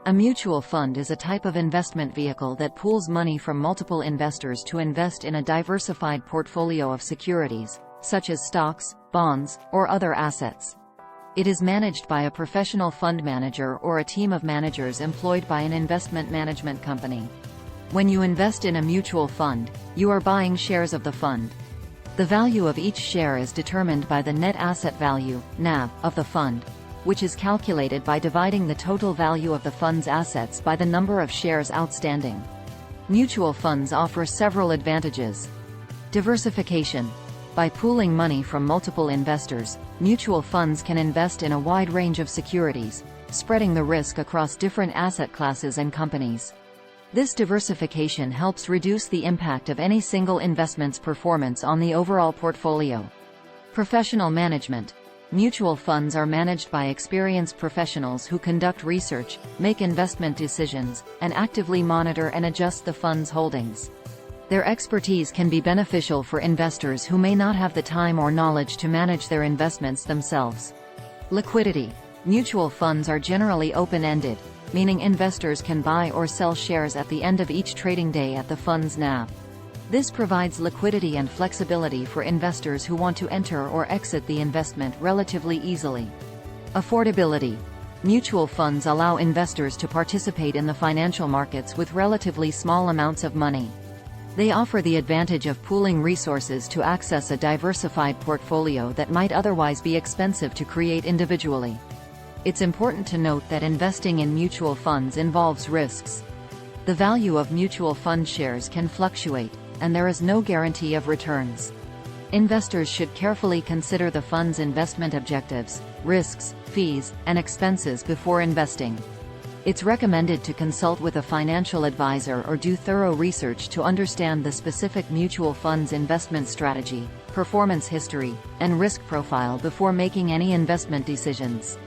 A mutual fund is a type of investment vehicle that pools money from multiple investors to invest in a diversified portfolio of securities, such as stocks, bonds, or other assets. It is managed by a professional fund manager or a team of managers employed by an investment management company. When you invest in a mutual fund, you are buying shares of the fund. The value of each share is determined by the net asset value, NAV, of the fund, which is calculated by dividing the total value of the fund's assets by the number of shares outstanding. Mutual funds offer several advantages. Diversification. By pooling money from multiple investors, mutual funds can invest in a wide range of securities, spreading the risk across different asset classes and companies. This diversification helps reduce the impact of any single investment's performance on the overall portfolio. Professional management. Mutual funds are managed by experienced professionals who conduct research, make investment decisions, and actively monitor and adjust the fund's holdings. Their expertise can be beneficial for investors who may not have the time or knowledge to manage their investments themselves. Liquidity. Mutual funds are generally open-ended, meaning investors can buy or sell shares at the end of each trading day at the fund's NAV. This provides liquidity and flexibility for investors who want to enter or exit the investment relatively easily. Affordability. Mutual funds allow investors to participate in the financial markets with relatively small amounts of money. They offer the advantage of pooling resources to access a diversified portfolio that might otherwise be expensive to create individually. It's important to note that investing in mutual funds involves risks. The value of mutual fund shares can fluctuate, and there is no guarantee of returns. Investors should carefully consider the fund's investment objectives, risks, fees, and expenses before investing. It's recommended to consult with a financial advisor or do thorough research to understand the specific mutual fund's investment strategy, performance history, and risk profile before making any investment decisions.